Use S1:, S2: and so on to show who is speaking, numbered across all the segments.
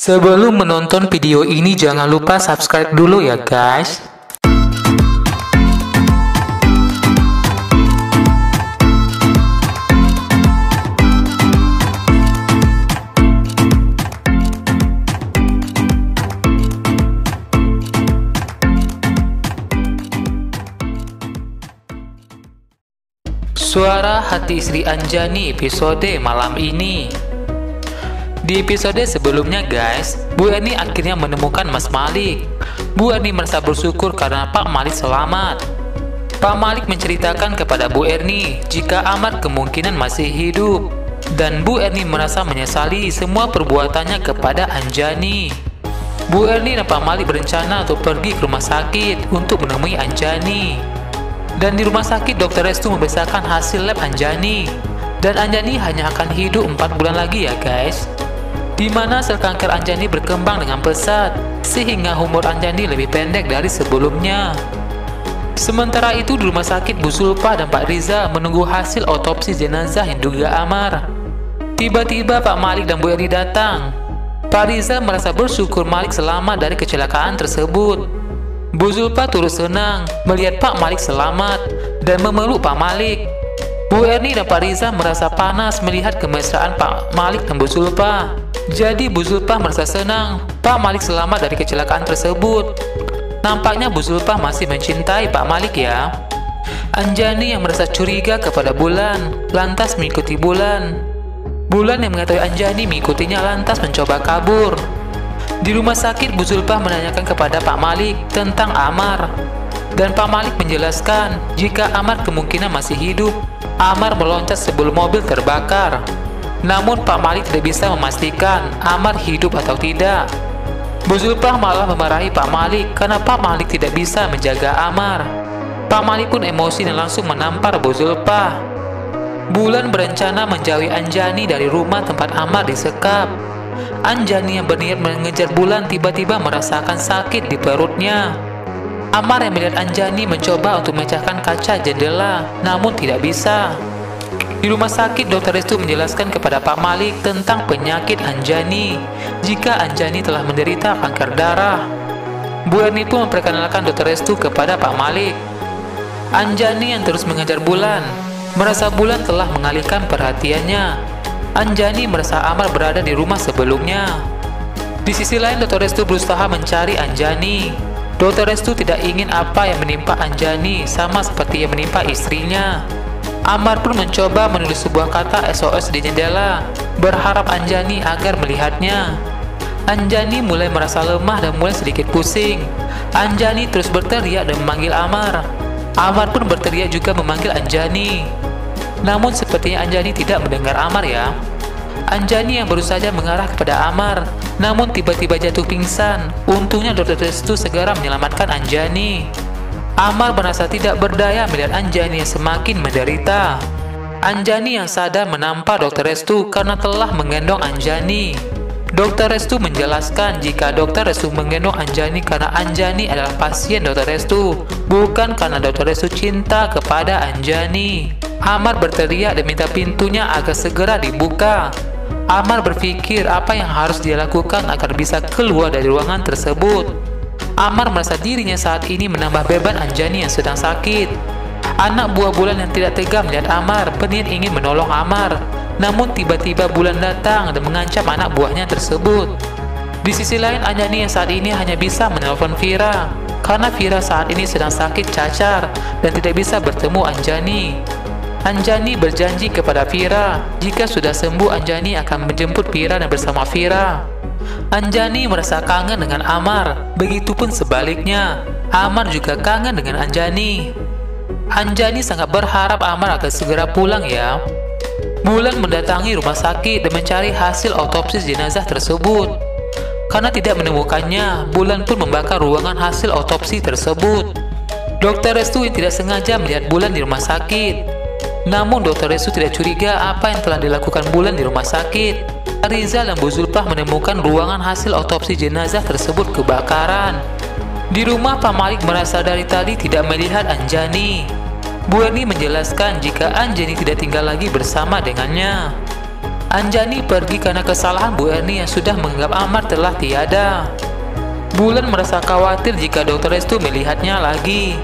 S1: Sebelum menonton video ini jangan lupa subscribe dulu ya guys. Suara Hati Istri Anjani episode malam ini. Di episode sebelumnya guys, Bu Erni akhirnya menemukan Mas Malik. Bu Erni merasa bersyukur karena Pak Malik selamat. Pak Malik menceritakan kepada Bu Erni jika Amar kemungkinan masih hidup. Dan Bu Erni merasa menyesali semua perbuatannya kepada Anjani. Bu Erni dan Pak Malik berencana untuk pergi ke rumah sakit untuk menemui Anjani. Dan di rumah sakit Dr. Restu membesarkan hasil lab Anjani. Dan Anjani hanya akan hidup 4 bulan lagi ya guys. Di mana sel kanker Anjani berkembang dengan pesat, sehingga umur Anjani lebih pendek dari sebelumnya. Sementara itu di rumah sakit Bu Sulpa dan Pak Riza menunggu hasil otopsi jenazah yang diduga Amar. Tiba-tiba Pak Malik dan Bu Erni datang. Pak Riza merasa bersyukur Malik selamat dari kecelakaan tersebut. Bu Sulpa turut senang melihat Pak Malik selamat dan memeluk Pak Malik. Bu Erni dan Pak Riza merasa panas melihat kemesraan Pak Malik dan Bu Sulpa. Jadi Bu Sulpa merasa senang Pak Malik selamat dari kecelakaan tersebut. Nampaknya Bu Sulpa masih mencintai Pak Malik ya. Anjani yang merasa curiga kepada Bulan lantas mengikuti Bulan. Bulan yang mengetahui Anjani mengikutinya lantas mencoba kabur. Di rumah sakit Bu Sulpa menanyakan kepada Pak Malik tentang Amar. Dan Pak Malik menjelaskan jika Amar kemungkinan masih hidup. Amar meloncat sebelum mobil terbakar. Namun Pak Malik tidak bisa memastikan Amar hidup atau tidak. Bu Sulpa malah memarahi Pak Malik karena Pak Malik tidak bisa menjaga Amar. Pak Malik pun emosi dan langsung menampar Bu Sulpa. Bulan berencana menjauhi Anjani dari rumah tempat Amar disekap. Anjani yang berniat mengejar Bulan tiba-tiba merasakan sakit di perutnya. Amar yang melihat Anjani mencoba untuk memecahkan kaca jendela, namun tidak bisa. Di rumah sakit Dr. Restu menjelaskan kepada Pak Malik tentang penyakit Anjani jika Anjani telah menderita kanker darah. Bu Erni pun memperkenalkan Dr. Restu kepada Pak Malik. Anjani yang terus mengejar Bulan merasa Bulan telah mengalihkan perhatiannya. Anjani merasa Amar berada di rumah sebelumnya. Di sisi lain Dr. Restu berusaha mencari Anjani. Dr. Restu tidak ingin apa yang menimpa Anjani sama seperti yang menimpa istrinya. Amar pun mencoba menulis sebuah kata SOS di jendela, berharap Anjani agar melihatnya. Anjani mulai merasa lemah dan mulai sedikit pusing. Anjani terus berteriak dan memanggil Amar. Amar pun berteriak juga memanggil Anjani. Namun sepertinya Anjani tidak mendengar Amar ya. Anjani yang baru saja mengarah kepada Amar, namun tiba-tiba jatuh pingsan. Untungnya Dr. Restu segera menyelamatkan Anjani. Amar merasa tidak berdaya melihat Anjani yang semakin menderita. Anjani yang sadar menampar Dr. Restu karena telah menggendong Anjani. Dr. Restu menjelaskan jika Dr. Restu menggendong Anjani karena Anjani adalah pasien Dr. Restu, bukan karena Dr. Restu cinta kepada Anjani. Amar berteriak dan minta pintunya agar segera dibuka. Amar berpikir apa yang harus dia lakukan agar bisa keluar dari ruangan tersebut. Amar merasa dirinya saat ini menambah beban Anjani yang sedang sakit. Anak buah Bulan yang tidak tega melihat Amar berniat ingin menolong Amar. Namun tiba-tiba Bulan datang dan mengancam anak buahnya tersebut. Di sisi lain Anjani yang saat ini hanya bisa menelpon Vira karena Vira saat ini sedang sakit cacar dan tidak bisa bertemu Anjani. Anjani berjanji kepada Vira jika sudah sembuh Anjani akan menjemput Vira dan bersama Vira. Anjani merasa kangen dengan Amar, begitupun sebaliknya. Amar juga kangen dengan Anjani. Anjani sangat berharap Amar akan segera pulang ya. Bulan mendatangi rumah sakit dan mencari hasil otopsi jenazah tersebut. Karena tidak menemukannya, Bulan pun membakar ruangan hasil otopsi tersebut. Dr. Restu yang tidak sengaja melihat Bulan di rumah sakit. Namun Dr. Restu tidak curiga apa yang telah dilakukan Bulan di rumah sakit. Rizal dan Bu Zulfah menemukan ruangan hasil otopsi jenazah tersebut kebakaran. Di rumah Pak Malik merasa dari tadi tidak melihat Anjani. Bu Erni menjelaskan jika Anjani tidak tinggal lagi bersama dengannya. Anjani pergi karena kesalahan Bu Erni yang sudah menganggap Amar telah tiada. Bulan merasa khawatir jika Dr. Restu melihatnya lagi,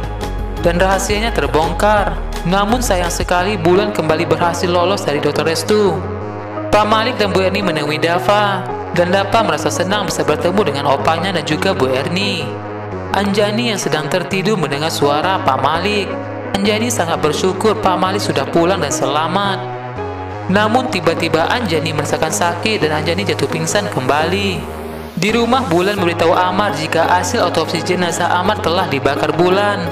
S1: dan rahasianya terbongkar. Namun sayang sekali Bulan kembali berhasil lolos dari Dr. Restu. Pak Malik dan Bu Erni menemui Dava, dan Dava merasa senang bisa bertemu dengan opanya dan juga Bu Erni. Anjani yang sedang tertidur mendengar suara Pak Malik. Anjani sangat bersyukur Pak Malik sudah pulang dan selamat. Namun tiba-tiba Anjani merasakan sakit dan Anjani jatuh pingsan kembali. Di rumah Bulan memberitahu Amar jika hasil otopsi jenazah Amar telah dibakar Bulan,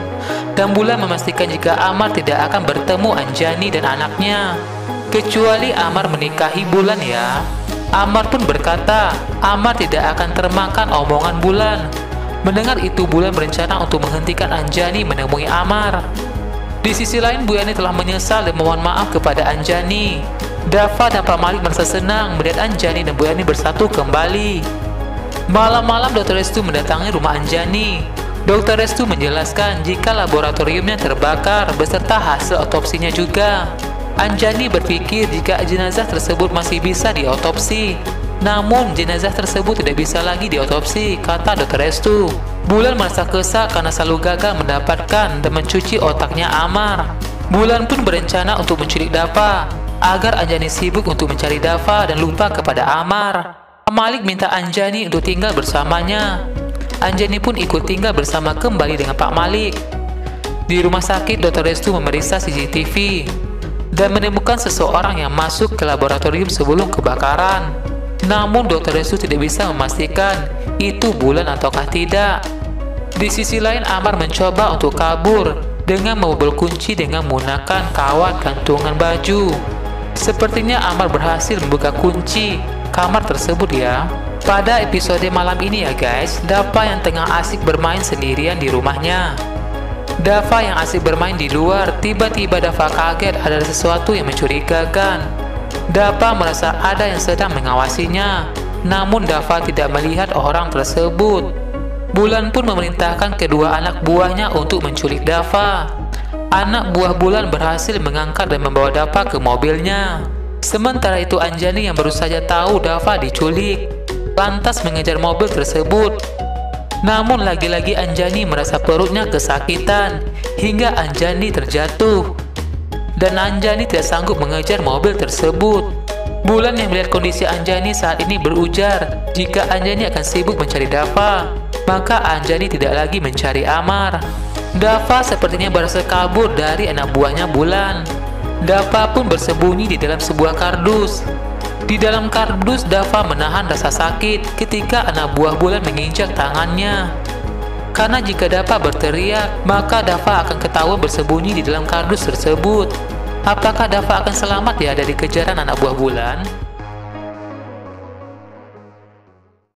S1: dan Bulan memastikan jika Amar tidak akan bertemu Anjani dan anaknya, kecuali Amar menikahi Bulan ya. Amar pun berkata Amar tidak akan termakan omongan Bulan. Mendengar itu Bulan berencana untuk menghentikan Anjani menemui Amar. Di sisi lain Bu Erni telah menyesal dan memohon maaf kepada Anjani. Dava dan Pak Malik merasa senang melihat Anjani dan Bu Erni bersatu kembali. Malam-malam Dr. Restu mendatangi rumah Anjani. Dr. Restu menjelaskan jika laboratoriumnya terbakar beserta hasil otopsinya juga. Anjani berpikir jika jenazah tersebut masih bisa diotopsi. Namun jenazah tersebut tidak bisa lagi diotopsi, kata Dr. Restu. Bulan merasa kesal karena selalu gagal mendapatkan dan mencuci otaknya Amar. Bulan pun berencana untuk menculik Dava agar Anjani sibuk untuk mencari Dava dan lupa kepada Amar. Malik minta Anjani untuk tinggal bersamanya. Anjani pun ikut tinggal bersama kembali dengan Pak Malik. Di rumah sakit, Dr. Restu memeriksa CCTV dan menemukan seseorang yang masuk ke laboratorium sebelum kebakaran. Namun Dr. Restu tidak bisa memastikan itu Bulan ataukah tidak. Di sisi lain, Amar mencoba untuk kabur dengan membobol kunci dengan menggunakan kawat gantungan baju. Sepertinya Amar berhasil membuka kunci kamar tersebut ya. Pada episode malam ini ya guys, Dava yang tengah asik bermain sendirian di rumahnya. Dava yang asik bermain di luar, tiba-tiba Dava kaget ada sesuatu yang mencurigakan. Dava merasa ada yang sedang mengawasinya, namun Dava tidak melihat orang tersebut. Bulan pun memerintahkan kedua anak buahnya untuk menculik Dava. Anak buah Bulan berhasil mengangkat dan membawa Dava ke mobilnya. Sementara itu Anjani yang baru saja tahu Dava diculik, lantas mengejar mobil tersebut. Namun lagi-lagi Anjani merasa perutnya kesakitan hingga Anjani terjatuh. Dan Anjani tidak sanggup mengejar mobil tersebut. Bulan yang melihat kondisi Anjani saat ini berujar jika Anjani akan sibuk mencari Dava, maka Anjani tidak lagi mencari Amar. Dava sepertinya berhasil kabur dari anak buahnya Bulan. Dava pun bersembunyi di dalam sebuah kardus. Di dalam kardus, Dava menahan rasa sakit ketika anak buah Bulan menginjak tangannya. Karena jika Dava berteriak, maka Dava akan ketahuan bersembunyi di dalam kardus tersebut. Apakah Dava akan selamat ya dari kejaran anak buah Bulan?